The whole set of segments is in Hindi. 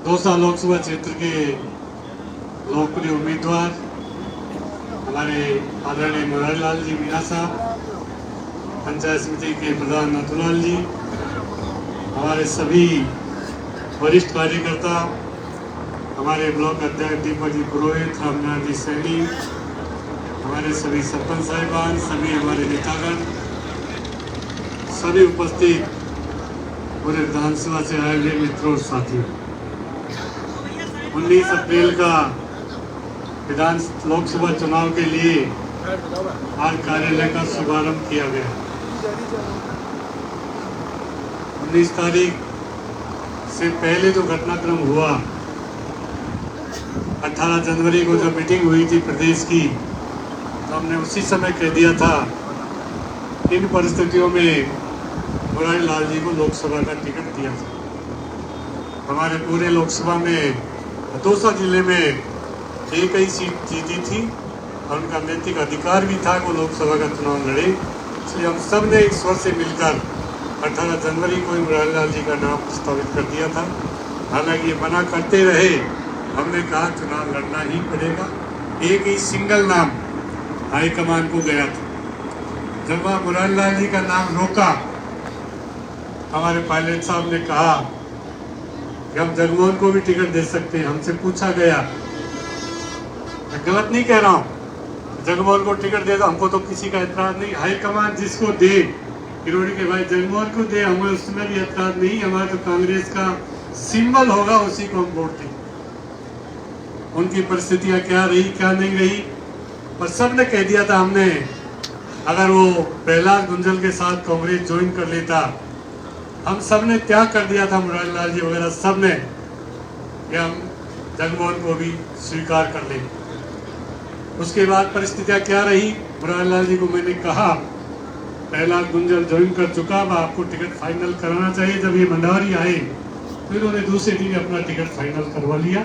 दौसा लोकसभा क्षेत्र के लोकप्रिय उम्मीदवार हमारे आदरणीय मुरारी लाल जी मीणा साहब, पंचायत समिति के प्रधान नथुलाल जी, हमारे सभी वरिष्ठ कार्यकर्ता, हमारे ब्लॉक अध्यक्ष दीपक जी पुरोहित, रामनाथ जी सैनी, हमारे सभी सरपंच साहिबान, सभी हमारे नेतागण, सभी उपस्थित पूरे विधानसभा से आए हुए मित्रों और साथियों, 19 अप्रैल का विधान लोकसभा चुनाव के लिए आज कार्यालय का शुभारंभ किया गया। 19 तारीख से पहले जो घटनाक्रम हुआ, 18 जनवरी को जब मीटिंग हुई थी प्रदेश की, तो हमने उसी समय कह दिया था इन परिस्थितियों में मुरारी लाल जी को लोकसभा का टिकट दिया था। हमारे पूरे लोकसभा में दौसा जिले में एक ही सीट जीती थी और उनका नैतिक अधिकार भी था कि वो लोकसभा का चुनाव लड़े। इसलिए हम सब ने एक स्वर से मिलकर 18 जनवरी को मुरारी लाल जी का नाम प्रस्तावित कर दिया था। हालांकि ये मना करते रहे, हमने कहा चुनाव लड़ना ही पड़ेगा। एक ही सिंगल नाम हाईकमान को गया था। जब वह मुरारी लाल जी का नाम रोका, हमारे पायलट साहब ने कहा कि हम जगमोहन को भी टिकट दे सकते हैं। हमसे पूछा गया, मैं गलत नहीं कह रहा हूँ, जगमोहन को टिकट दे दो, हमको तो किसी का एतराज नहीं। हाईकमान जिसको दे, किरोड़ी के भाई जगमोहन को दे, हमें उसमें भी एतराज नहीं। हमारा तो कांग्रेस का सिंबल होगा, उसी को हम वोट दें। उनकी परिस्थितियां क्या रही क्या नहीं रही, पर सबने कह दिया था हमने, अगर वो प्रहलाद गुंजल के साथ कांग्रेस ज्वाइन कर लेता, हम सब ने त्याग कर दिया था, मुरारी लाल जी वगैरह सब ने, कि हम जगमोहन को भी स्वीकार कर लें। उसके बाद परिस्थितियां क्या रही, मुरारी लाल जी को मैंने कहा प्रहलाद गुंजल ज्वाइन कर चुका, अब आपको टिकट फाइनल कराना चाहिए। जब ये मंडारी आए तो इन्होंने दूसरे दिन अपना टिकट फाइनल करवा लिया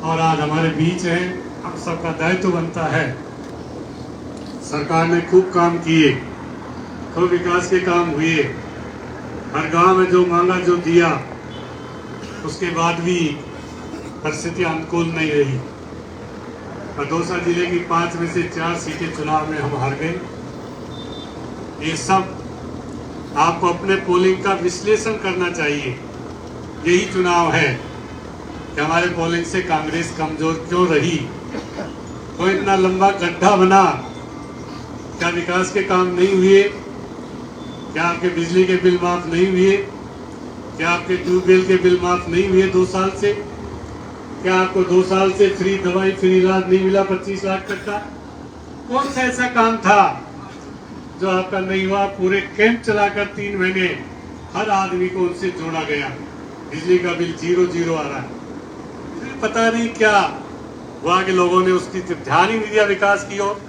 और आज हमारे बीच है। हम सबका दायित्व बनता है। सरकार ने खूब काम किए, खूब विकास के काम हुए, हर गांव में जो मांगा जो दिया, उसके बाद भी परिस्थितियां अनुकूल नहीं रही। दौसा जिले की 5 में से 4 सीटें चुनाव में हम हार गए। ये सब आपको अपने पोलिंग का विश्लेषण करना चाहिए। यही चुनाव है कि हमारे पोलिंग से कांग्रेस कमजोर क्यों रही, तो इतना लंबा गड्ढा बना, क्या विकास के काम नहीं हुए, क्या आपके बिजली के बिल माफ नहीं हुए, क्या आपके ट्यूबवेल के बिल माफ नहीं हुए 2 साल से, क्या आपको 2 साल से फ्री दवाई फ्री इलाज नहीं मिला 25 लाख तक का? कौन सा ऐसा काम था जो आपका नहीं हुआ? पूरे कैंप चलाकर 3 महीने हर आदमी को उनसे जोड़ा गया। बिजली का बिल 0 आ रहा है। पता नहीं क्या वहाँ के लोगों ने उसकी ध्यान ही नहीं दिया विकास की ओर।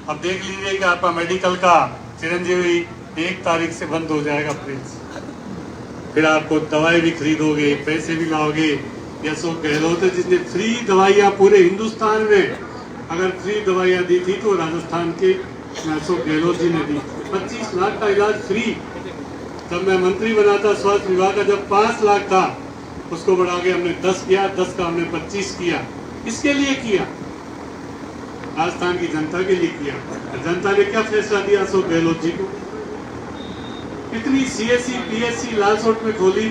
अब देख लीजिए कि आपका मेडिकल का चिरंजीवी 1 तारीख से बंद हो जाएगा प्लीज। फिर आपको दवाई भी खरीदोगे, पैसे भी लाओगे। या अशोक गहलोत है जिसने फ्री दवाइयाँ पूरे हिंदुस्तान में, अगर फ्री दवाइयाँ दी थी तो राजस्थान के अशोक गहलोत जी ने दी। 25 लाख का इलाज फ्री। जब मैं मंत्री बना था स्वास्थ्य विभाग का, जब 5 लाख था, उसको बढ़ा के हमने 10 किया, 10 का हमने 25 किया। इसके लिए किया, राजस्थान की जनता के लिए किया। जनता ने क्या फैसला दिया अशोक गहलोत जी को? इतनी CSC PSC लालसोट में खोली,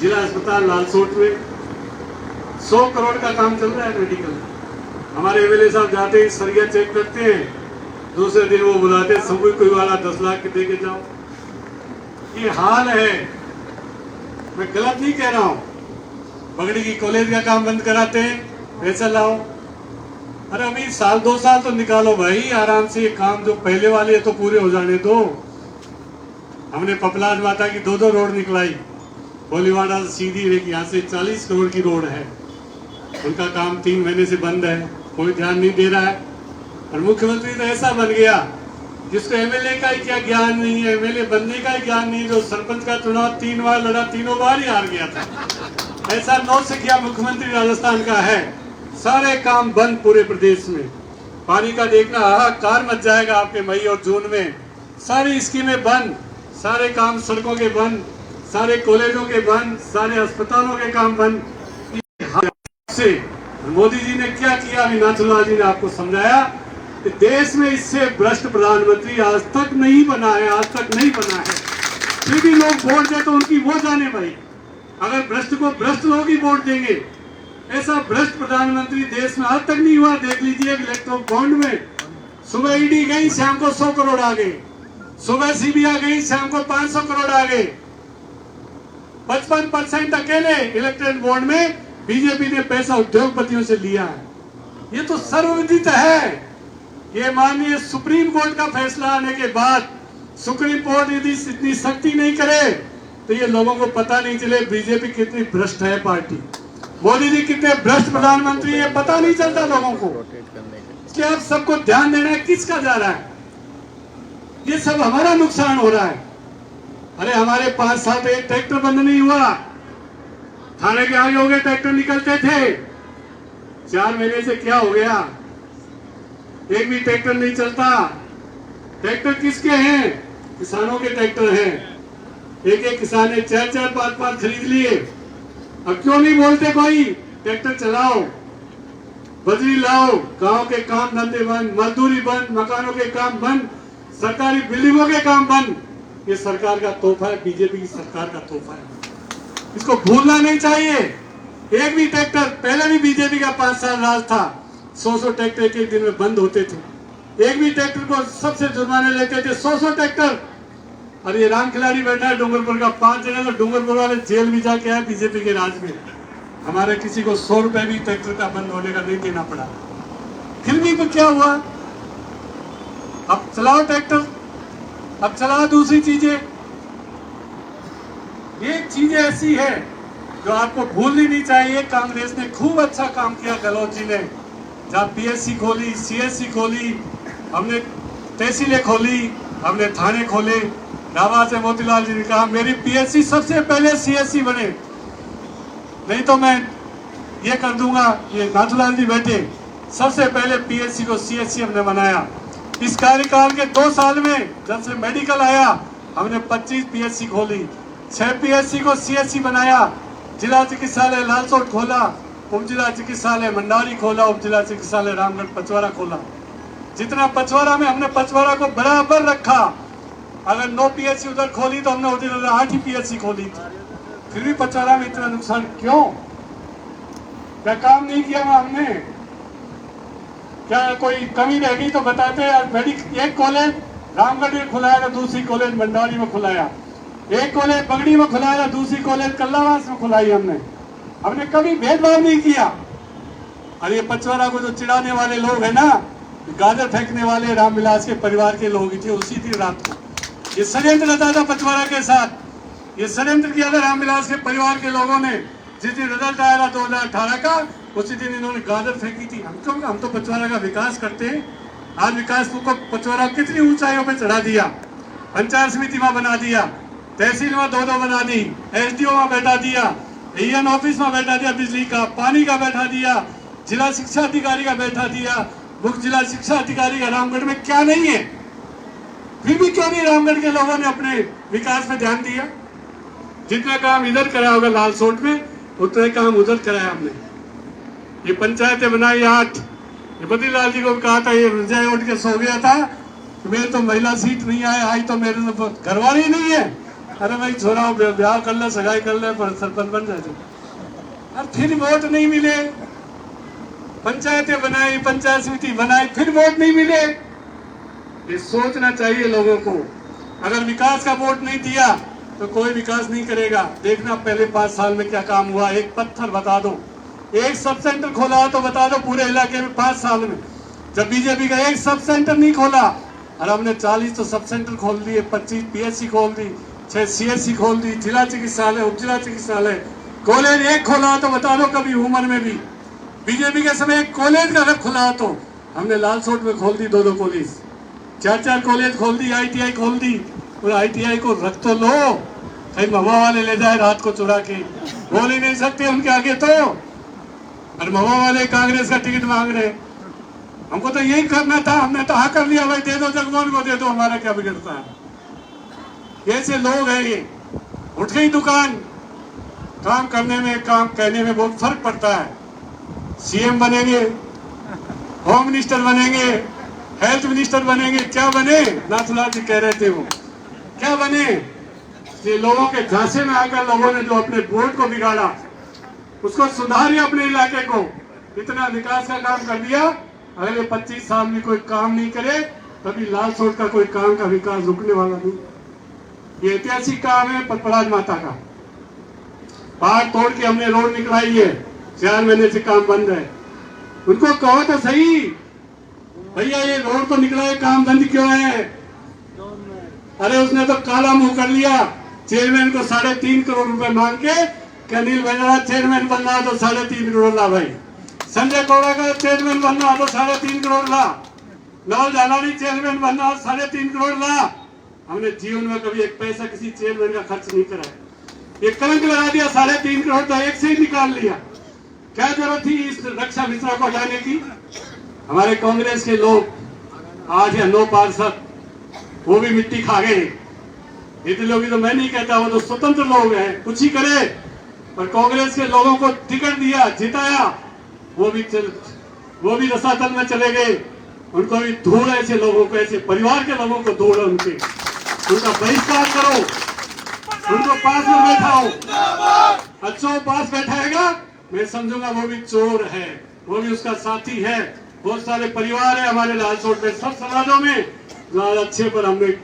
जिला अस्पताल लालसोट में 100 करोड़ का काम चल रहा है मेडिकल। हमारे MLA साहब जाते हैं, सरिया चेक करते हैं, दूसरे दिन वो बुलाते हैं, समूह कोई वाला 10 लाख के दे के जाओ। ये हाल है। मैं गलत नहीं कह रहा हूँ। बगड़ी की कॉलेज का काम बंद कराते हैं, पैसा लाओ। अरे अभी 1-2 साल तो निकालो भाई आराम से। ये काम जो पहले वाले तो पूरे हो जाने दो। हमने पपलाद माता की 2 रोड निकलाई, कोलीवाड़ा सीधी एक, यहाँ से 40 करोड़ की रोड है, उनका काम 3 महीने से बंद है, कोई ध्यान नहीं दे रहा है। और मुख्यमंत्री तो ऐसा बन गया जिसको MLA का ही क्या ज्ञान नहीं है, MLA बनने का ही ज्ञान नहीं, जो सरपंच का चुनाव 3 बार लड़ा, 3 बार ही हार गया था। ऐसा नौसिखिया मुख्यमंत्री राजस्थान का है। सारे काम बंद पूरे प्रदेश में। पानी का देखना हाहाकार मच जाएगा आपके मई और जून में। सारी स्कीमें बंद, सारे काम सड़कों के बंद, सारे कॉलेजों के बंद, सारे अस्पतालों के काम बंद। मोदी जी ने क्या किया, अभी नाथूलाल जी ने आपको समझाया कि देश में इससे भ्रष्ट प्रधानमंत्री आज तक नहीं बना है, आज तक नहीं बना है। फिर भी लोग वोट दे तो उनकी वो जाने भाई, अगर भ्रष्ट को भ्रष्ट लोग ही वोट देंगे। ऐसा भ्रष्ट प्रधानमंत्री देश में आज तक नहीं हुआ। देख लीजिए इलेक्ट्रोल बॉन्ड में सुबह ईडी गई, शाम को 100 करोड़ आ गए, सुबह सीबीआई गई, शाम को 500 करोड़ आ गए। 55% अकेले इलेक्ट्रोल बॉन्ड में बीजेपी ने पैसा उद्योगपतियों से लिया है। ये तो सर्वविदित है। ये माननीय सुप्रीम कोर्ट का फैसला आने के बाद सुप्रीम कोर्ट यदि इतनी सख्ती नहीं करे तो ये लोगों को पता नहीं चले बीजेपी कितनी भ्रष्ट है पार्टी, मोदी जी कितने भ्रष्ट प्रधानमंत्री है, पता नहीं चलता लोगों को। इसलिए आप सबको ध्यान देना है किसका जा रहा है। ये सब हमारा नुकसान हो रहा है। अरे हमारे 5 साल से एक ट्रैक्टर बंद नहीं हुआ। थाने के आगे हो गए ट्रैक्टर निकलते थे, 4 महीने से क्या हो गया, एक भी ट्रैक्टर नहीं चलता। ट्रैक्टर किसके हैं? किसानों के ट्रैक्टर हैं। एक एक किसान ने 4-4 5-5 खरीद लिए। अब क्यों नहीं बोलते कोई ट्रैक्टर चलाओ, बजरी लाओ, गांव के काम धंधे बंद, मजदूरी बंद, मकानों के काम बंद, सरकारी बिल्डिंगों के काम बंद। ये सरकार का तोहफा है, बीजेपी की सरकार का तोहफा है, इसको भूलना नहीं चाहिए। एक भी ट्रैक्टर, पहले भी बीजेपी का 5 साल राज था, 100 ट्रैक्टर एक दिन में बंद होते थे। एक भी ट्रैक्टर को सबसे जुर्माने लेते थे, 100 ट्रैक्टर। और ये राम खिलाड़ी बैठा है डूंगरपुर का, 5 जगह तो डूंगरपुर वाले जेल भी जाके आए बीजेपी के राज में। हमारे किसी को 100 रुपए भी ट्रैक्टर का बंद होने का नहीं देना पड़ा। फिर भी तो क्या हुआ, अब चलाओ ट्रैक्टर, अब चलाओ दूसरी चीजें। ये चीजें ऐसी है जो आपको भूलनी नहीं चाहिए। कांग्रेस ने खूब अच्छा काम किया, गहलोत जी ने, जहाँ पीएससी खोली, सीएससी खोली, हमने तहसीलें खोली, हमने थाने खोले। नावा से मोतीलाल जी ने कहा मेरी पीएससी सबसे पहले सीएससी बने, नहीं तो मैं ये कर दूंगा। ये नाथूलाल जी बैठे, सबसे पहले पीएससी को सीएससी हमने बनाया। इस कार्यकाल के 2 साल में जब से मेडिकल आया हमने 25 पीएससी खोली, 6 पीएससी को सीएससी बनाया, जिला चिकित्सालय लालसोट खोला, उप जिला चिकित्सालय मंडारी खोला, उप जिला चिकित्सालय रामगढ़ पचवारा खोला। जितना पचवारा में हमने पचवारा को बराबर रखा। अगर 9 पीएससी उधर खोली तो हमने उधर 8 ही पीएससी खोली थी। फिर भी पचवारा में इतना नुकसान क्यों? क्या काम नहीं किया हमने? क्या कोई कमी रह गई तो बताते। एक कॉलेज रामगढ़ में खुलाया था, दूसरी कॉलेज मंडारी में खुलाया, एक कॉलेज बगड़ी में खुलाया, दूसरी कॉलेज कल्लावास में खुलाई। हमने कभी भेदभाव नहीं किया। और ये पचवारा को जो चिढ़ाने वाले लोग हैं ना, गाजर फेंकने वाले रामविलास के परिवार के लोग ही थे। उसी दिन रात को ये षड्यंत्र रचा था पचवारा के साथ। ये षड्यंत्र किया था रामविलास के परिवार के लोगों ने। जिस दिन रिजल्ट आया था 2018 का, उसी दिन इन्होंने गाजर फेंकी थी। हम तो पचवारा का विकास करते हैं। आज विकास को पचवारा कितनी ऊंचाइयों पे चढ़ा दिया, पंचायत समिति में बना दिया, तहसील में 2-2 बना दी, एसडीओ में बैठा दिया, एएन ऑफिस में बैठा दिया, बिजली का पानी का बैठा दिया, जिला शिक्षा अधिकारी का बैठा दिया, मुख्य जिला शिक्षा अधिकारी का। रामगढ़ में क्या नहीं है? फिर भी क्यों नहीं रामगढ़ के लोगों ने अपने विकास पे ध्यान दिया? जितना काम इधर कराया होगा लालसोट में, उतना काम उधर कराया हमने। ये पंचायतें बनाई 8। ये बद्रीलाल जी को कहा था, ये रजाई उठ के सो गया था, मेरे तो महिला सीट नहीं आई तो मेरे तो घरवाली नहीं है। अरे भाई छोड़ा, ब्याह कर ले, सगाई कर ले, पर सरपंच बन जाए। और फिर वोट नहीं मिले। पंचायतें बनाई, पंचायत समिति बनाई, फिर वोट नहीं मिले। ये सोचना चाहिए लोगों को। अगर विकास का वोट नहीं दिया तो कोई विकास नहीं करेगा। देखना पहले 5 साल में क्या काम हुआ। एक पत्थर बता दो, एक सब सेंटर खोला हो तो बता दो पूरे इलाके में 5 साल में। जब बीजेपी का एक सब सेंटर नहीं खोला, और हमने 40 तो सब सेंटर खोल दिए, 25 पीएससी खोल दी, 6 सीएससी खोल दी, जिला चिकित्सालय, उप जिला चिकित्सालय, कॉलेज एक खोला हो तो बता दो कभी उम्र में भी। बीजेपी के समय एक कॉलेज का अगर खुला हो तो हमने लालसोट में खोल दी 2-2 कॉलेज, 4-4 कॉलेज खोल दी, आईटीआई खोल दी। और आईटीआई को रख तो लो, कहीं महुआ वाले ले जाए रात को चुरा के, बोल ही नहीं सकते उनके आगे तो। और महुआ वाले कांग्रेस का टिकट मांग रहे। हमको तो यही करना था, हमने तो हाँ कर लिया, भाई दे दो जगमोहन को दे दो, हमारा क्या बिगड़ता है। ऐसे लोग हैं ये। उठ गई दुकान। काम करने में, काम कहने में बहुत फर्क पड़ता है। सीएम बनेंगे, होम मिनिस्टर बनेंगे, हेल्थ मिनिस्टर बनेंगे, क्या बने? नाथूलाल जी कह रहे थे वो क्या बने? ये लोगों के झांसे में आकर लोगों ने जो अपने वोट को बिगाड़ा, उसको सुधारिए अपने इलाके को। इतना विकास का काम कर दिया, अगले 25 साल में कोई काम नहीं करे, तभी लालसोट का कोई काम का विकास रुकने वाला नहीं। ये ऐतिहासिक काम है पटपड़ाज माता का। पहाड़ तोड़ के हमने रोड निकलाई है, 4 महीने से काम बंद है। उनको कहो तो सही, भैया ये रोड तो निकला है, काम बंद क्यों है? अरे उसने तो काला मुंह कर लिया। चेयरमैन को 3.5 करोड़ रुपए मांग के अनिल बैजड़ा चेयरमैन बनना तो 3.5 करोड़ ला भाई। संजय कोड़ा का चेयरमैन बनना तो 3.5 करोड़ ला। नवल जालानी चेयरमैन बनना 3.5 करोड़ ला। हमने जीवन में कभी एक पैसा किसी चेयरमैन का खर्च नहीं करा। ये कलंक लगा दिया, 3.5 करोड़ तो एक से ही निकाल लिया। क्या जरूरत थी इस रक्षा मिश्रा को हटाने की? हमारे कांग्रेस के लोग 8 या 9 पार्षद वो भी मिट्टी खा गए। इतने लोग तो मैं नहीं कहता, वो तो स्वतंत्र लोग हैं, कुछ ही करे। पर कांग्रेस के लोगों को टिकट दिया, जिताया, वो भी रसातल में चले गए। उनको भी धूल, ऐसे लोगों को, ऐसे परिवार के लोगों को धूल है उनका बहिष्कार करो, उनको पास में बैठाओ। अच्छा पास बैठाएगा, मैं समझूंगा वो भी चोर है, वो भी उसका साथी है। बहुत सारे परिवार है हमारे लालसोट में, सब समाजों में, जो अच्छे पर हमने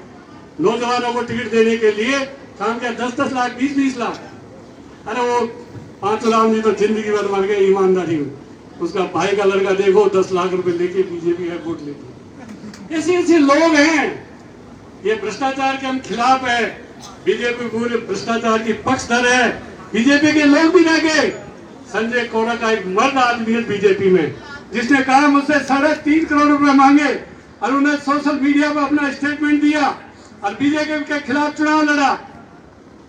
नौजवानों को टिकट देने के लिए काम किया। 10-10 लाख, 20-20 लाख। अरे वो 5 राम जी तो जिंदगी भर मर गए ईमानदारी में। उसका भाई का लड़का देखो 10 लाख रुपए लेके बीजेपी का वोट लेके। ऐसे लोग हैं। ये भ्रष्टाचार के हम खिलाफ है। बीजेपी पूरे भ्रष्टाचार की पक्षधर है। बीजेपी के लोग भी रह गए। संजय कोड़ा का एक मर्द आदमी है बीजेपी में, जिसने कहा मुझसे 3.5 करोड़ रुपए मांगे और उन्हें सोशल मीडिया पर अपना स्टेटमेंट दिया और बीजेपी के खिलाफ चुनाव लड़ा।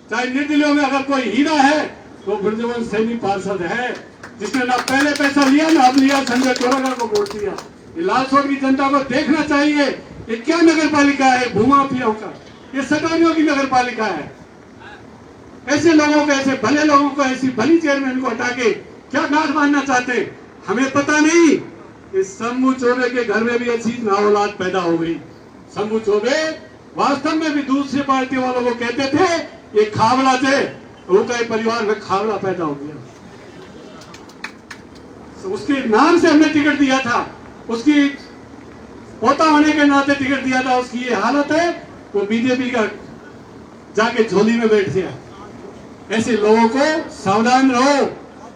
चाहे निर्दलीयों में अगर कोई हीरा है तो ब्रजवंश सैनी पार्षद है, जिसने ना पहले पैसा लिया ना अब लिया, संजय कोड़ा को वोट दिया। ये लालसोट की जनता को देखना चाहिए, ये क्या नगर पालिका है भूमाफियाओं का, ये सटोरियों की नगर पालिका है। ऐसे लोगों को, ऐसे भले लोगों को, ऐसी भली चेयरमैन को हटा के क्या गांठ बांधना चाहते हैं हमें पता नहीं। इस शंभू चौबे के घर में भी ऐसी नाऔलाद पैदा हो गई। शंभू चौबे वास्तव में भी दूसरी पार्टी वालों को कहते थे ये खावड़ा थे, उनके परिवार में खावड़ा पैदा हो गया। तो उसके नाम से हमने टिकट दिया था, उसकी पोता होने के नाते टिकट दिया था। उसकी ये हालत है, वो बीजेपी का जाके झोली में बैठ गया। ऐसे लोगों को सावधान रहो,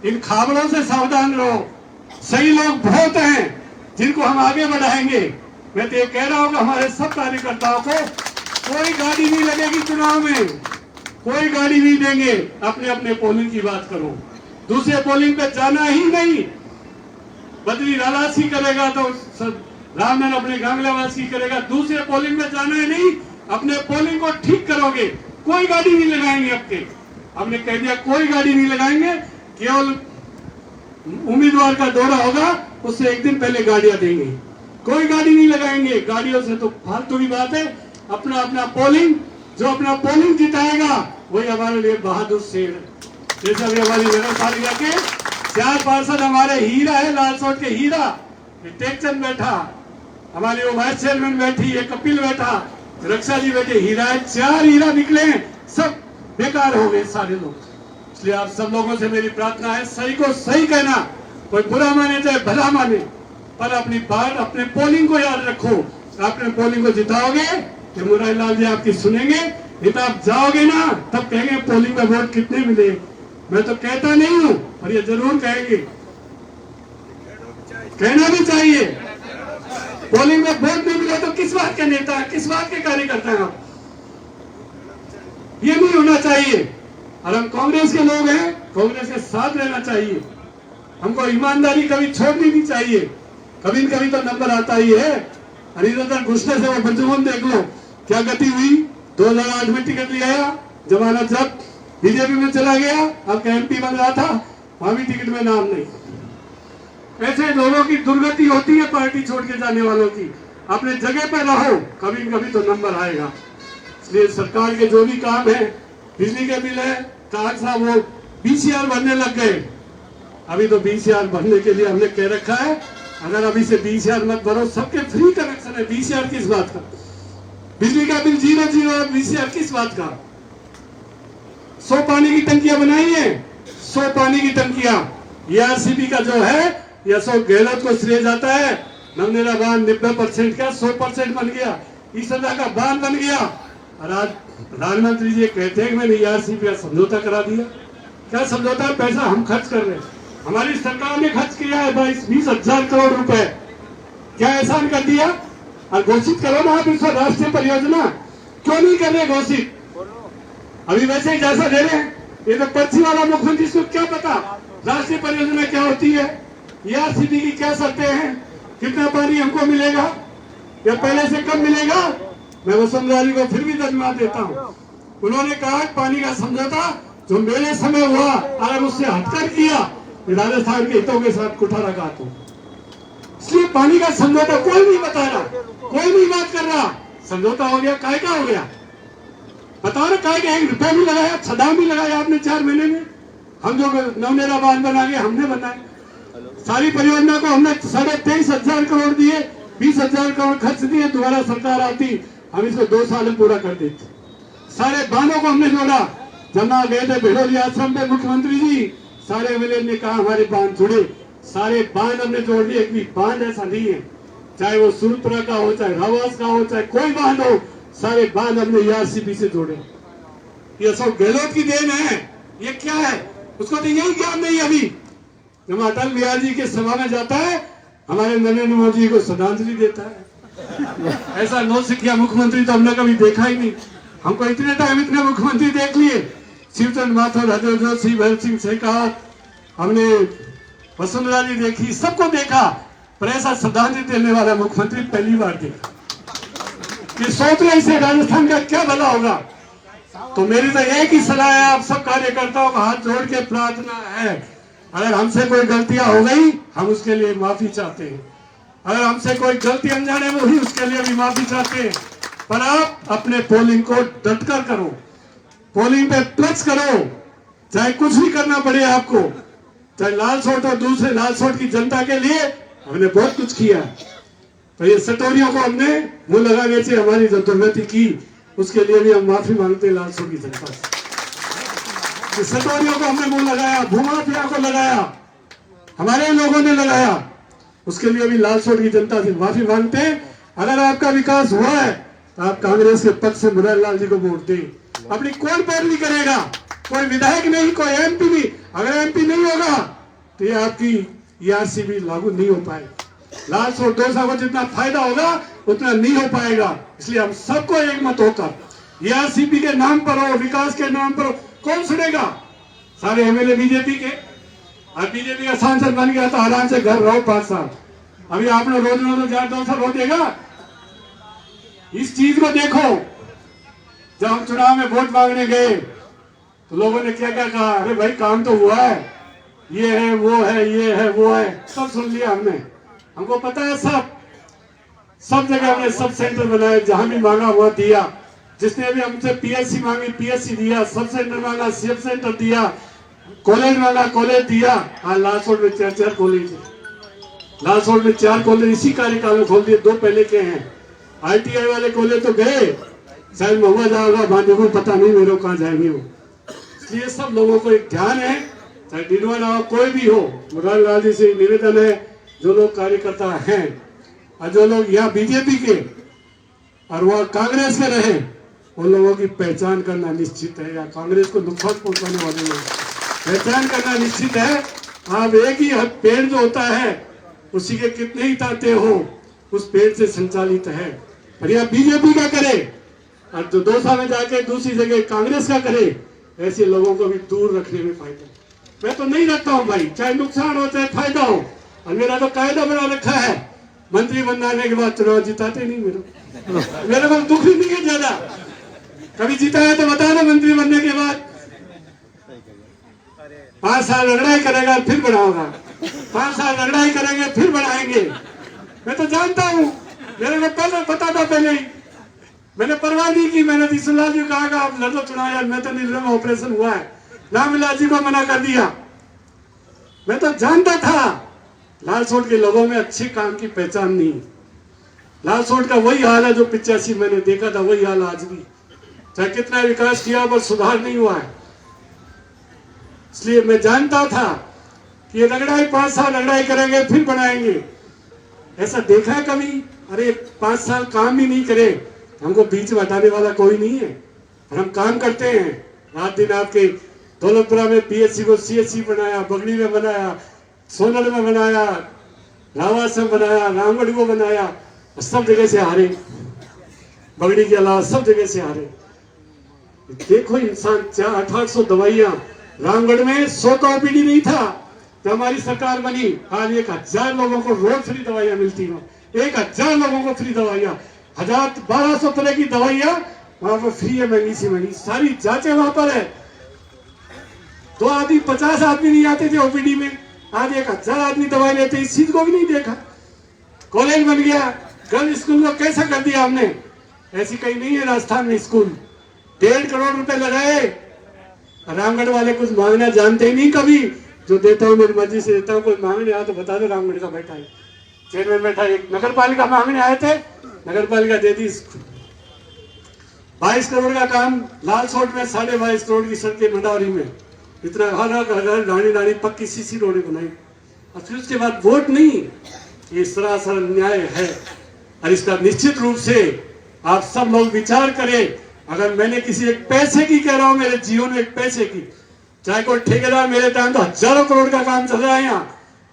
इन खाबड़ों से सावधान रहो। सही लोग बहुत हैं जिनको हम आगे बढ़ाएंगे। मैं तो ये कह रहा हूं कि हमारे सब कार्यकर्ताओं को कोई गाड़ी नहीं लगेगी चुनाव में, कोई गाड़ी नहीं देंगे। अपने अपने पोलिंग की बात करो, दूसरे पोलिंग पे जाना ही नहीं। बदली रालासी करेगा तो रामनगर अपने गांगलावासी करेगा, दूसरे पोलिंग में जाना है नहीं। अपने पोलिंग को ठीक करोगे, कोई गाड़ी नहीं लगाएंगे। आपके हमने कह दिया कोई गाड़ी नहीं लगाएंगे, केवल उम्मीदवार का दौरा होगा उससे एक दिन पहले गाड़ियां देंगे, कोई गाड़ी नहीं लगाएंगे। गाड़ियों से तो फालतू की बात है। अपना अपना पोलिंग, जो अपना पोलिंग जिताएगा वही हमारे लिए बहादुर शेर है। जैसा भी हमारी नगर पालिका के 4 पार्षद हमारे हीरा है, लालसोट के हीरा। टेकचंद बैठा, हमारी वो वाइस चेयरमैन बैठी, ये कपिल बैठा, रक्षा जी बैठे, हीरा है। 4 हीरा निकले, सब बेकार हो गए सारे लोग। इसलिए आप सब लोगों से मेरी प्रार्थना है, सही को सही कहना, कोई बुरा माने चाहे भला माने, पर अपनी बात, अपने पोलिंग को याद रखो। अपने पोलिंग को जिताओगे तो मुरारी लाल जी आपकी सुनेंगे, नहीं तो आप जाओगे ना तब कहेंगे पोलिंग में वोट कितने मिले। मैं तो कहता नहीं हूं, पर ये जरूर कहेंगे, कहना भी चाहिए। पोलिंग में वोट नहीं मिले तो किस बात के नेता, किस बात के कार्यकर्ता हैं आप? ये नहीं होना चाहिए। और हम कांग्रेस के लोग हैं, कांग्रेस के साथ रहना चाहिए। हमको ईमानदारी कभी छोड़नी नहीं चाहिए। कभी न कभी तो नंबर आता ही है। हरिदर घुसने से वो बंजुमन देख लो क्या गति हुई। 2008 में टिकट लिया, जमाना जब बीजेपी में चला गया, आपका एमपी बन रहा था, वहां भी टिकट में नाम नहीं। ऐसे लोगों की दुर्गति होती है पार्टी छोड़ के जाने वालों की। अपने जगह पर रहो, कभी न कभी तो नंबर आएगा। इसलिए सरकार के जो भी काम है, बिजली के बिल है, कागज साहब वो बीसीआर भरने लग गए। अभी तो 20,000 भरने के लिए हमने कह रखा है, अगर अभी से 20,000 मत भरो, सबके फ्री कनेक्शन है। 20,000 किस बात का? बिजली का बिल 0 और 20,000 किस बात का? 100 पानी की टंकियां बनाई है, 100 पानी की टंकियां। ERCB का जो है यह अशोक गहलोत को श्रेय जाता है। नवनेरा बांध 90% का 100% बन गया, ईसदा का बांध बन गया। और आज प्रधानमंत्री जी कहते हैं कि मैंने ERCB का समझौता करा दिया। क्या समझौता? पैसा हम खर्च कर रहे हैं, हमारी सरकार ने खर्च किया है 22-20 हजार करोड़ रुपए। क्या एहसान कर दिया? और घोषित करो ना आप इसको राष्ट्रीय परियोजना, क्यों नहीं कर रहे घोषित? अभी वैसे ही जैसा दे रहे हैं, ये तो पर्ची वाला मुख्यमंत्री, इसको क्या पता राष्ट्रीय परियोजना क्या होती है, ERCB की क्या शर्तें हैं, कितना पानी हमको मिलेगा या पहले से कम मिलेगा। मैं वसुंधरा जी को फिर भी धन्यवाद देता हूँ। उन्होंने कहा पानी का समझौता जो मेरे समय हुआ, अगर उससे हटकर किया, राजस्थान के हितों के साथ कुठाराघात हो। इसलिए पानी का समझौता कोई नहीं बता रहा, कोई नहीं बात कर रहा। समझौता हो गया, काय का हो गया? बताओ ना, काय का? 1 रुपया भी लगाया, छदाम भी लगाया आपने 4 महीने में। हम जो नवनेरा बांध बना के हमने बनाए, सारी परियोजना को हमने 23,500 करोड़ दिए, 20,000 करोड़ खर्च दिए। दोबारा सरकार आती, हम इसको 2 साल में पूरा कर देते। सारे बांधों को हमने जोड़ा। जब ना गए थे भिड़ोली आश्रम पे मुख्यमंत्री जी, सारे विलेज ने कहा हमारे बांध जुड़े, सारे बांध हमने जोड़ दिए। एक भी बांध ऐसा नहीं है, चाहे वो सूरपुरा का हो, चाहे रावास का हो, चाहे कोई बांध हो, सारे बांध हमने ERCB से जोड़े। ये अशोक गहलोत की देन है। ये क्या है? उसको तो यही ज्ञान नहीं अभी। जब अटल बिहारी जी के सभा में जाता है, हमारे नरेंद्र मोदी जी को श्रद्धांजलि देता है। ऐसा नौसिखिया मुख्यमंत्री तो हमने कभी देखा ही नहीं। हमको इतने टाइम इतने मुख्यमंत्री देख लिए, शिवचंद्र माथुर, हरदेव जोशी, भगत सिंह शेखावत, हमने वसुंधरा जी देखी, सबको देखा, पर ऐसा श्रद्धांजलि देने वाला मुख्यमंत्री पहली बार देखा। कि सोच रहे इसे राजस्थान का क्या भला होगा। तो मेरी तो एक ही सलाह है आप सब कार्यकर्ताओं का हाथ जोड़ के प्रार्थना है, अगर हमसे कोई गलतियां हो गई, हम उसके लिए माफी चाहते हैं। अगर हमसे कोई गलती अनजाने में हुई, उसके लिए भी माफी चाहते हैं। पर आप अपने पोलिंग को डटकर करो, पोलिंग पे प्लस करो, चाहे कुछ भी करना पड़े आपको, चाहे लाल सोट और दूसरे लाल सोट की जनता के लिए हमने बहुत कुछ किया। तो ये सटोरियों को हमने मुंह लगाने से हमारी जो दुर्गति की, उसके लिए भी हम माफी मांगते हैं लाल सोट की जनता से। सटोरियों को हमने मुंह लगाया, भूमाफिया को लगाया, हमारे लोगों ने लगाया, उसके लिए भी लाल सोट की जनता से माफी मांगते हैं। अगर आपका विकास हुआ है तो आप कांग्रेस के पक्ष से मुरारी लाल जी को वोट दें। अपनी कौन पैरवी करेगा? कोई विधायक नहीं, कोई MP नहीं। अगर MP नहीं होगा तो ये आपकी ERCB लागू नहीं हो पाएगी। लाल सोट डोसा को जितना फायदा होगा उतना नहीं हो पाएगा। इसलिए हम सबको एक मत होकर ERCB के नाम पर हो, विकास के नाम पर हो, कौन सुनेगा? सारे MLA बीजेपी के, और बीजेपी का सांसद बन गया तो आराम से घर रहो 5 साल। अभी आपने रोज 200 रो देगा। इस चीज को देखो, जब हम चुनाव में वोट मांगने गए तो लोगों ने क्या क्या कहा, अरे भाई काम तो हुआ है, ये है वो है, ये है वो है, सब सुन लिया हमने। हमको पता है सब जगह हमने सब सेंटर बनाए, जहां भी मांगा वहां दिया। जिसने भी हमसे PSC मांगी PSC दिया, सब सेंटर मांगा सब सेंटर दिया, कॉलेज मांगा कॉलेज दिया। हाँ, लालसोट में 4 कॉलेज है, लालसोट में 4 कॉलेज इसी कार्यकाल में खोल दिए, 2 पहले के हैं। ITI वाले कॉलेज तो गए, शायद महुआ जाओगा बांधेगो, पता नहीं मेरे को कहाँ जाएंगे वो। इसलिए सब लोगों को एक ध्यान है, चाहे डिडवाना हो, कोई भी हो, मुरारी लाल जी से निवेदन है, जो लोग कार्यकर्ता हैं और जो लोग यहाँ बीजेपी के और वह कांग्रेस के रहे, उन लोगों की पहचान करना निश्चित है, या कांग्रेस को नुकसान पहुंचाने वाले लोग पहचान करना निश्चित है। आप एक ही पेड़ जो होता है उसी के कितने ही ताते हो, उस पेड़ से संचालित है। पर यह बीजेपी का करे और जो दौसा में जाके दूसरी जगह कांग्रेस का करे, ऐसे लोगों को भी दूर रखने में फायदा। मैं तो नहीं रखता हूँ भाई, चाहे नुकसान हो चाहे फायदा हो। और मेरा तो कायदा बना रखा है, मंत्री बनने के बाद चुनाव जिताते नहीं। मेरे को दुख ही नहीं है ज्यादा। कभी जीता है तो बता दो, मंत्री बनने के बाद 5 साल लड़ाई करेगा फिर बढ़ाओगा, 5 साल लड़ाई करेंगे फिर बढ़ाएंगे। मैं तो जानता हूँ, मेरे को पहले पता था, पहले ही मैंने परवाह नहीं की। मैंने ईश्वरलाल जी को कहा आप लड़ लो चुनाव यार, मैं तो नहीं लड़ूंगा, ऑपरेशन हुआ है। रामविलास जी को मना कर दिया। मैं तो जानता था लालसोट के लोगों में अच्छे काम की पहचान नहीं। लालसोट का वही हाल है जो 85 मैंने देखा था, वही हाल आज भी। चाहे कितना विकास किया पर सुधार नहीं हुआ है। इसलिए मैं जानता था कि ये रगड़ाई 5 साल रगड़ाई करेंगे फिर बनाएंगे। ऐसा देखा है कभी? अरे 5 साल काम ही नहीं करे, हमको बीच में हटाने वाला कोई नहीं है। और हम काम करते हैं रात दिन। आपके दौलतपुरा में पीएचसी को सीएचसी बनाया, बगड़ी में बनाया, सोनल में बनाया, रावास में बनाया, रामगढ़ को बनाया, सब जगह से हारे। बगड़ी के अलावा सब जगह से हारे। देखो इंसान, 800 दवाइयां, रामगढ़ में 100 का ओपीडी नहीं था तो हमारी सरकार बनी। आज 1000 लोगों को रोज फ्री दवाइयां मिलती हैं। 1000 लोगों को फ्री दवाइयां, 1200 तरह की दवाइयां वहां पर फ्री है, महंगी सी महंगी। सारी जांचें वहां पर है। 2 आदमी 50 आदमी नहीं आते थे ओपीडी में, आज 1000 आदमी दवाई लेते। इस चीज को भी नहीं देखा। कॉलेज बन गया, गर्ल्स स्कूल को कैसा कर दिया हमने। ऐसी कहीं नहीं है राजस्थान में स्कूल। 1.5 करोड़ रुपए लगाए। रामगढ़ वाले कुछ मांगना जानते ही नहीं कभी। जो देता हूँ मेरी मर्जी से देता हूँ। कोई मांगने आया तो बता दो, रामगढ़ का बैठा है, चेयरमैन बैठा है। एक नगर पालिका मांगने आए थे, नगर पालिका दे दी। 22 करोड़ का काम लालसोट में, 22.5 करोड़ की सड़कें मंडावरी में, इतना हर डाणी डाणी पक्की सीसी रोडें बनाई। और फिर उसके बाद वोट नहीं। ये सरासर अन्याय है। और इसका निश्चित रूप से आप सब लोग विचार करें। अगर मैंने किसी एक पैसे की कह रहा हूं, मेरे जीवन में एक पैसे की, चाहे कोई ठेकेदार, मेरे टाइम तो हजारों करोड़ का काम चल रहा है यहाँ,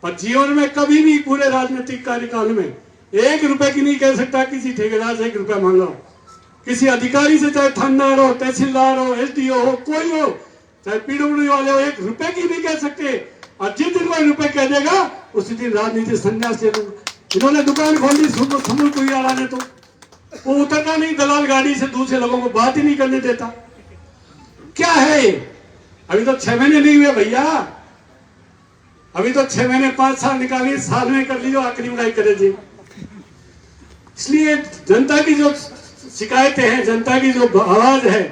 पर जीवन में कभी भी पूरे राजनीतिक कार्यकाल में 1 रुपए की नहीं कह सकता किसी ठेकेदार से 1 रुपया मांगा हो। किसी अधिकारी से, चाहे थानेदार हो, तहसीलदार हो, एसडीओ हो, कोई हो, चाहे पीडब्ल्यूडी वाले हो, 1 रुपए की नहीं कह सकते। और जिस दिन कोई रुपए कह देगा उसी दिन राजनीति संन्यास ले लूंगा। इन्होंने दुकान खोल दी समूह को यार ने, तो वो उतरना नहीं दलाल गाड़ी से, दूसरे लोगों को बात ही नहीं करने देता। क्या है? अभी तो 6 महीने नहीं हुए भैया। अभी तो 6 महीने 5 साल निकालिए, साल में कर लीजिए, आखिरी उड़ाई करे जी। इसलिए जनता की जो शिकायतें हैं, जनता की जो आवाज है,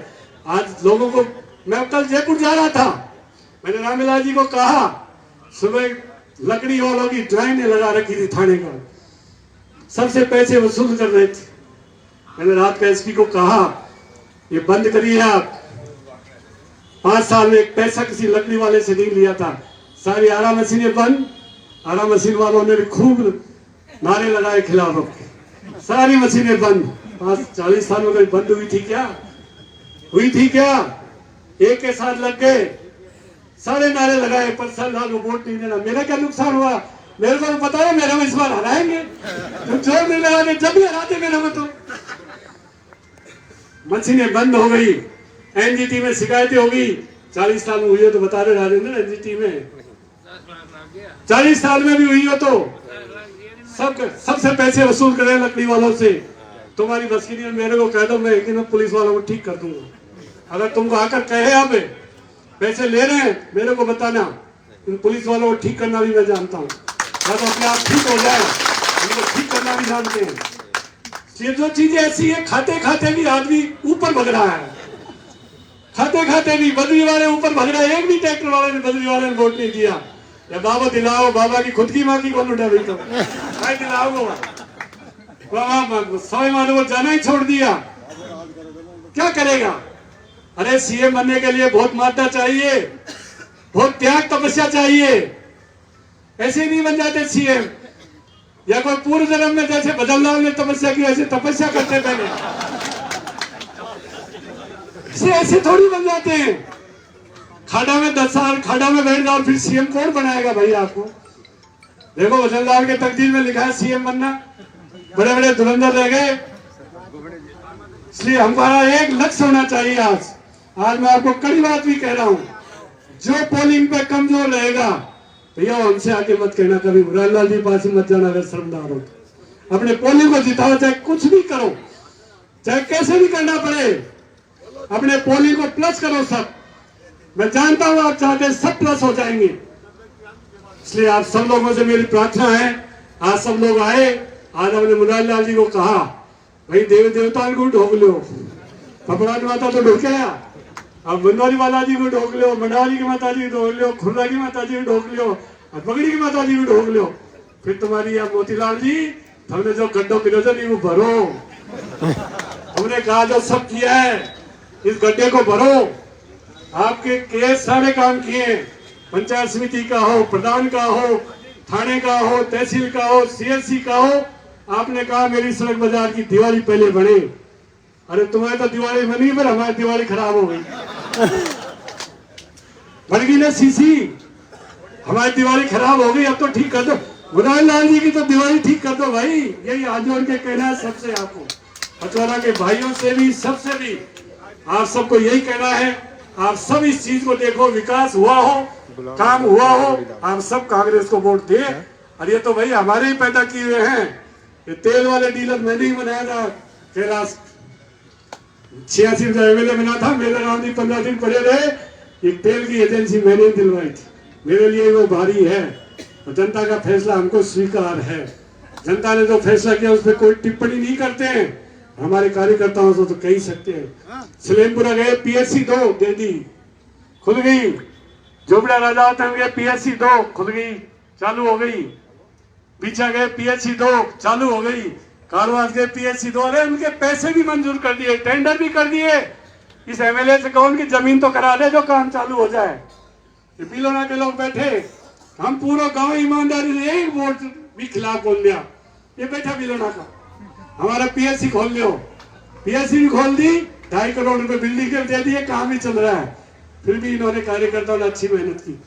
आज लोगों को, मैं कल जयपुर जा रहा था, मैंने रामलाल जी को कहा, सुबह लकड़ी वालों की ड्राइंग लगा रखी थी थाने का, सबसे पैसे वसूल कर रहे थे। मैंने रात का एसपी को कहा ये बंद करिए आप। 5 साल में एक पैसा किसी लकड़ी वाले से नहीं लिया था। सारी आरा मशीनें बंद। आरा मशीन वालों ने भी खूब नारे लगाए खिलाफ, सारी मशीनें बंद। 40 साल में कोई बंद हुई थी क्या? हुई थी क्या? एक के साथ लग गए, सारे नारे लगाए, पर साल को वोट नहीं देना। मेरा क्या नुकसान हुआ? मेरे को पता है मेरे में इस बार हराएंगे। तो जोर नहीं लगाते, जब भी हराते मेरा में तो मशीनें बंद हो गई। एनजीटी में शिकायतें होगी। 40 साल में हुई हो तो बता रहे राजेंद्र, एनजीटी में 40 साल में भी हुई हो तो सबसे पैसे वसूल कर रहे हैं लकड़ी वालों से। तुम्हारी बस की नहीं, मेरे को कह दो, मैं एक दिन पुलिस वालों को ठीक कर दूंगा। अगर तुमको आकर कहे आप पैसे ले रहे हैं, मेरे को बताना। इन पुलिस वालों को ठीक करना भी मैं जानता हूँ। तो अपने आप ठीक हो जाए, इनको ठीक करना भी जानते हैं। ये जो चीजें ऐसी है, खाते खाते भी आदमी ऊपर भग रहा है। खाते खाते भी बदली वाले ऊपर भग रहा है। एक भी ट्रैक्टर वाले ने बदली वाले ने वोट नहीं दिया। या बाबा दिलाओ, बाबा की खुद की माँ की कौन उठा रही तो भाई दिलाओ। सवाई माधो जाना ही छोड़ दिया, क्या करेगा? अरे सीएम बनने के लिए बहुत मात्रा चाहिए, बहुत त्याग तपस्या चाहिए। ऐसे नहीं बन जाते सीएम। या कोई पूर्व जन्म में जैसे बदलदार ने तपस्या की, ऐसे तपस्या करते पहले, ऐसे थोड़ी बन जाते हैं। खाड़ा में 10 साल खाड़ा में बैठ जाओ, फिर सीएम कौन बनाएगा भाई आपको? देखो बदलदार के तकदीर में लिखा है सीएम बनना। बड़े बड़े धुरंधर रह गए। इसलिए हमारा एक लक्ष्य होना चाहिए। आज मैं आपको कड़ी बात भी कह रहा हूं, जो पोलिंग पे कमजोर रहेगा भैया हमसे आके मत कहना कभी। मुरारलाल जी पास मत जाना अगर शर्मदार हो। अपने पोलिंग को जिताओ, चाहे कुछ भी करो, चाहे कैसे भी करना पड़े, अपने पोलिंग को प्लस करो सब। मैं जानता हूं आप चाहते सब प्लस हो जाएंगे। इसलिए आप सब लोगों से मेरी प्रार्थना है, आज सब लोग आए। आज हमने मुरारलाल जी को कहा भाई देवी देवता को ढोक लो, कपड़ाट माता तो ढोक गया, अब बनवारी वाला जी को ढोक लो, मंडारी की माता जी ढोक लो, खुर्रा की माता जी ढोक लो, और पगड़ी की माता जी भी ढोक लो, फिर तुम्हारी या मोतीलाल जी हमने जो गड्ढों मिलो जो नहीं वो भरो। हमने कहा जो सब किया है इस गड्ढे को भरो। आपके केस सारे काम किए, पंचायत समिति का हो, प्रधान का हो, थाने का हो, तहसील का हो, सीएससी का हो। आपने कहा मेरी सड़क बाजार की दिवाली पहले बने। अरे तुम्हारी तो दिवाली बनी पर हमारी दिवाली खराब हो गई। बन गई ना सीसी, हमारी दिवाली खराब हो गई, अब तो ठीक कर दो। मुरारी लाल जी की तो दिवाली ठीक कर दो भाई। यही हाथ जोड़ के कहना है सबसे, आपको पचौरा के भाइयों से भी, सबसे भी आप सबको यही कहना है, आप सब इस चीज को देखो, विकास हुआ हो, काम हुआ हो, आप सब कांग्रेस को वोट दे। और ये तो भाई हमारे ही पैदा किए हुए हैं। ये तेल वाले डीलर मैंने ही बनाया था, कैलाश 86 में एमएलए बना था, मेरे नाम भी 15 दिन पड़े रहे। ये तेल की एजेंसी मैंने ही दिलवाई थी, मेरे लिए वो भारी है। तो जनता का फैसला हमको स्वीकार है। जनता ने जो फैसला किया उस पर कोई टिप्पणी नहीं करते हैं। हमारे कार्यकर्ताओं से तो कह ही सकते हैं। सलेमपुरा गए, पीएससी 2 दे दी, खुल गई। जोबड़ा राजा गए, पीएससी 2 खुल गई, चालू हो गई। पीछा गए, पीएससी 2 चालू हो गई। कारवास गए, पीएससी 2। अरे उनके पैसे भी मंजूर कर दिए, टेंडर भी कर दिए। इस एमएलए से कहो उनकी जमीन तो करा दे, जो काम चालू हो जाए। ये बिलोना के लोग बैठे, हम पूरा गांव ईमानदारी से एक वोट भी खिलाफ बोल दिया। ये बैठा बिलोना का, हमारा पीएससी खोल लो, पीएससी भी खोल दी, 2.5 करोड़ रुपए बिल्डिंग के दे दिए, काम भी चल रहा है। फिर भी इन्होंने कार्यकर्ताओं ने अच्छी मेहनत की।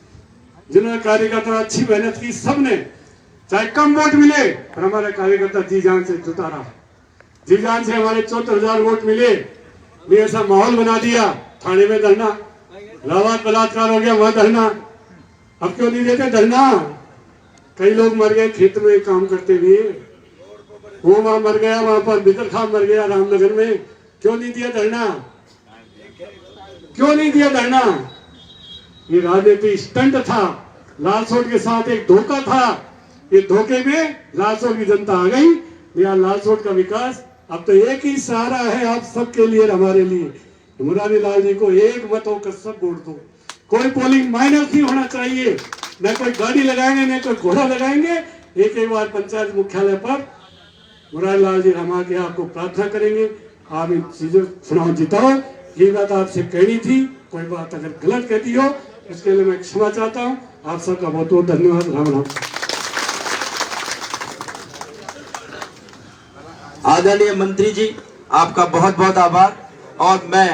जिन्होंने कार्यकर्ताओं ने अच्छी मेहनत की, सबने चाहे कम वोट मिले, पर हमारे कार्यकर्ता जी जान से जुटा रहा। जी जान से हमारे 74,000 वोट मिले। भी ऐसा माहौल बना दिया, थाने में धरना, इलाहाबाद बलात्कार हो गया, वहां धरना। अब क्यों नहीं देते धरना? कई लोग मर गए खेत में काम करते हुए, वो वहां मर गया, वहां पर बिदर खान मर गया रामनगर में। क्यों नहीं दिया धरना? क्यों नहीं दिया धरना? ये राजनीति स्टंट था, लालसोट के साथ एक धोखा था। ये धोखे में लालसोट की जनता आ गई। यहाँ लालसोट का विकास अब तो एक ही सहारा है आप सबके लिए, हमारे लिए। मुरारी लाल जी को एक मत होकर सब वोट दो। कोई पोलिंग माइनस नहीं होना चाहिए, न कोई गाड़ी लगाएंगे न कोई घोड़ा लगाएंगे। एक बार पंचायत मुख्यालय पर मुरारी लाल जी हम आके आपको प्रार्थना करेंगे, आप इन चीजों चुनाव जिताओ। ये बात आपसे कहनी थी, कोई बात अगर गलत कहती हो इसके लिए मैं क्षमा चाहता हूँ। आप सबका बहुत बहुत धन्यवाद। राम राम। आदरणीय मंत्री जी, आपका बहुत बहुत आभार। और मैं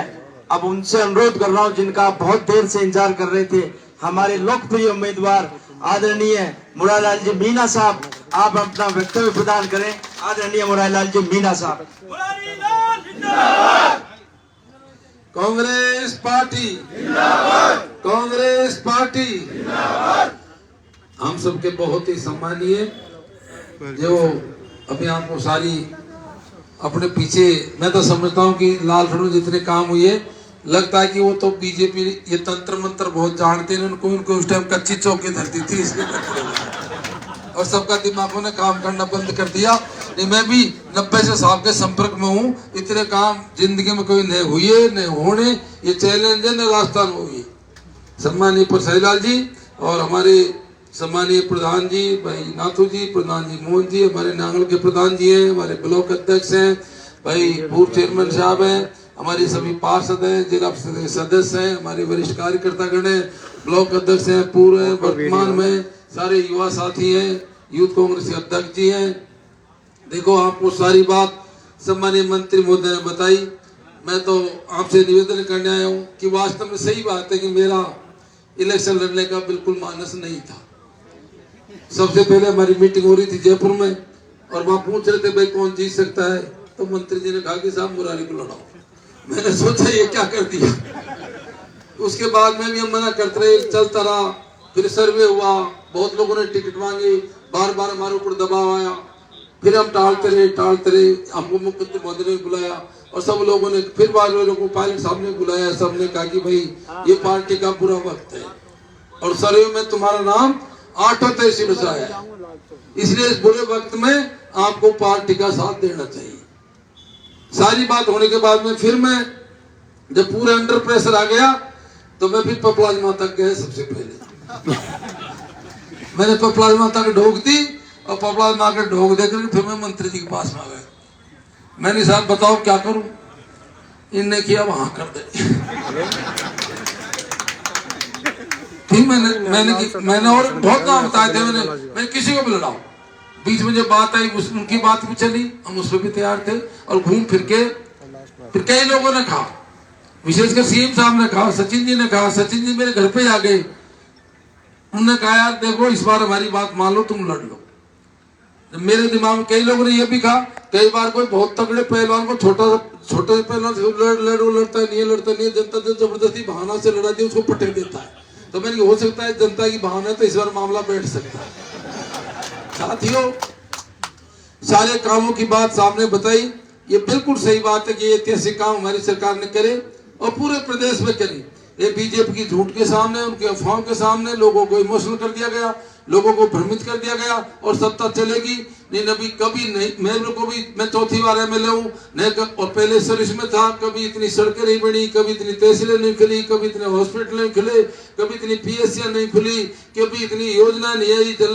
अब उनसे अनुरोध कर रहा हूं जिनका आप बहुत देर से इंतजार कर रहे थे, हमारे लोकप्रिय उम्मीदवार आदरणीय मुरारी लाल जी मीणा साहब, आप अपना वक्तव्य प्रदान करें। आदरणीय मुरारी लाल जी मीणा साहब। कांग्रेस पार्टी जिंदाबाद, कांग्रेस पार्टी जिंदाबाद। हम सबके बहुत ही सम्मानीय, जो अभी आपको सारी अपने पीछे, मैं तो समझता हूँ कि लालगढ़ में जितने काम हुए, लगता है कि वो तो बीजेपी ये तंत्र मंत्र बहुत जानते हैं। उनको उस टाइम कच्ची चौकी धरती थी, इसलिए और सबका दिमागों ने काम करना बंद कर दिया। नहीं, मैं भी 90 से साहब के संपर्क में हूँ। इतने काम जिंदगी में कोई नहीं हुए नहीं होने, ये चैलेंज है न राजस्थान में हुई। सम्मानीय परसाईलाल जी और हमारे सम्मानीय प्रधान जी भाई नाथू जी, प्रधान जी मोहन जी, हमारे नांगल के प्रधान जी हैं, हमारे ब्लॉक अध्यक्ष हैं भाई, पूर्व चेयरमैन साहब हैं, हमारे सभी पार्षद हैं, जिला सदस्य हैं, हमारे वरिष्ठ कार्यकर्तागण हैं, ब्लॉक अध्यक्ष हैं, पूर्व हैं, वर्तमान में सारे युवा साथी हैं, यूथ कांग्रेस के अध्यक्ष जी हैं। देखो, आपको सारी बात सम्मानीय मंत्री महोदय ने बताई। मैं तो आपसे निवेदन करने आया हूँ कि वास्तव में सही बात है कि मेरा इलेक्शन लड़ने का बिल्कुल मानस नहीं था। सबसे पहले हमारी मीटिंग हो रही थी जयपुर में, और वहां पूछ रहे थे भाई कौन जीत सकता है, तो मंत्री जी ने कहा कि साहब मुरारी को लड़ाओ। मैंने सोचा ये क्या कर दिया। उसके बाद में भी हम मना करते रहे, चलता रहा। फिर सर्वे हुआ, बहुत लोगों ने टिकट मांगे, बार बार हमारे ऊपर दबाव आया, फिर हम टालते रहे। हमको मुख्यमंत्री महोदय ने बुलाया और सब लोगों ने, फिर बाद लोगों को पायलट साहब ने बुलाया। सबने कहा कि भाई ये पार्टी का बुरा वक्त है और सर्वे में तुम्हारा नाम 8वें तहसील में आया, इसलिए इस बुरे वक्त में आपको पार्टी का साथ देना चाहिए। सारी बात होने के बाद में फिर मैं जब पूरे अंडर प्रेशर आ गया तो मैं फिर पपलाजमा तक गया। सबसे पहले मैंने पपला माता को ढोक दी और पपला माँ के ढोक देकर फिर मैं मंत्री जी के पास में आ गया। मैंने साहब बताओ क्या करूं? इनने किया वहां कर दे। फिर मैंने और बहुत काम बताए थे। मैंने किसी को भी लड़ाओ, बीच में जब बात आई उनकी बात भी चली, हम उस पर भी तैयार थे। और घूम फिर के फिर कई लोगों ने कहा, विशेषकर सीएम साहब ने कहा, सचिन जी ने कहा, सचिन जी मेरे घर पे आ गए। उन्होंने कहा यार देखो इस बार हमारी बात मान लो, तुम लड़ लो। मेरे दिमाग में कई लोगों ने यह भी कहा, कई बार कोई बहुत तगड़े पहलवान को छोटे पहलवान से लड़ता नहीं है, जनता से जबरदस्ती बहाना से लड़ा दिया, उसको पटक देता है। तो मैंने हो सकता है जनता की बहाना है, तो इस बार मामला बैठ सकता है। साथियों, सारे कामों की बात सामने बताई, ये बिल्कुल सही बात है कि ये ऐतिहासिक काम हमारी सरकार ने करे और पूरे प्रदेश में करे। ये बीजेपी की झूठ के सामने, उनके अफवाहों के सामने लोगों को इमोशनल कर दिया गया, लोगों को भ्रमित कर दिया गया और सत्ता चलेगी नहीं, नबी कभी नहीं। मैं चौथी बार एमएलए हूँ और पहले सर्विस में था, कभी इतनी सड़कें नहीं बनी, कभी इतनी तहसीलें नहीं खुली, कभी इतने हॉस्पिटल नहीं खुले, कभी इतनी पीएससी नहीं खुली, कभी इतनी योजना नहीं आई, जल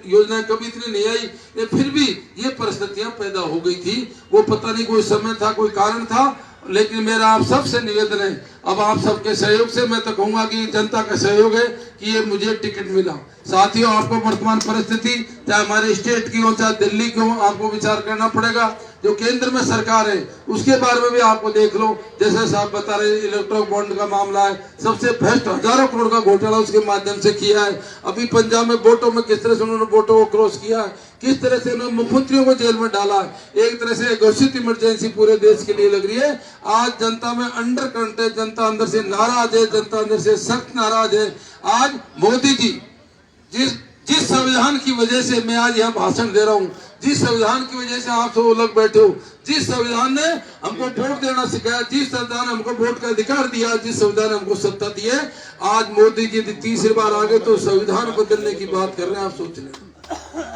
योजना कभी इतनी नहीं आई। फिर भी ये परिस्थितियां पैदा हो गई थी। वो पता नहीं कोई समय था, कोई कारण था, लेकिन मेरा आप सबसे निवेदन है, अब आप सबके सहयोग से, मैं तो कहूंगा कि जनता का सहयोग है कि ये मुझे टिकट मिला। साथियों, आपको वर्तमान परिस्थिति चाहे हमारे स्टेट की हो चाहे दिल्ली की हो, आपको विचार करना पड़ेगा। जो केंद्र में सरकार है उसके बारे में भी आपको देख लो। जैसे साहब बता रहे इलेक्ट्रॉल बॉन्ड का मामला है, सबसे भ्रष्ट हजारों करोड़ का घोटाला उसके माध्यम से किया है। अभी पंजाब में वोटों में किस तरह से उन्होंने वोटों को क्रॉस किया है, किस तरह से उन्होंने मुख्यमंत्रियों को जेल में डाला है। एक तरह से घोषित इमरजेंसी पूरे देश के लिए लग रही है। आज जनता में अंडर करंट है, जनता अंदर से नाराज है, जनता अंदर से सख्त नाराज है। आज मोदी जी जिस संविधान की वजह से मैं आज यहाँ भाषण दे रहा हूँ, जिस संविधान की वजह से आप सब अलग बैठे हो, जिस संविधान ने हमको वोट देना सिखाया, जिस संविधान ने हमको वोट का अधिकार दिया, जिस संविधान ने हमको सत्ता दी है, आज मोदी जी तीसरी बार आ गए तो संविधान बदलने की बात कर रहे हैं। आप सोच लें,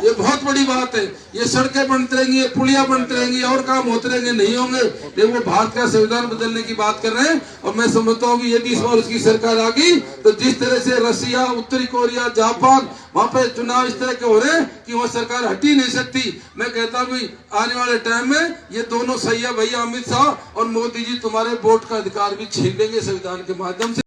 ये बहुत बड़ी बात है। ये सड़कें बनती रहेंगी, ये पुलिया बनती रहेंगी और काम होते रहेंगे, नहीं होंगे, लेकिन वो भारत का संविधान बदलने की बात कर रहे हैं। और मैं समझता हूँ कि यदि इस बार उसकी सरकार आ गई तो जिस तरह से रसिया, उत्तरी कोरिया, जापान, वहां पे चुनाव इस तरह के हो रहे हैं कि वह सरकार हट ही नहीं सकती। मैं कहता हूँ आने वाले टाइम में ये दोनों सही है भैया, अमित शाह और मोदी जी तुम्हारे वोट का अधिकार भी छीन लेंगे संविधान के माध्यम से।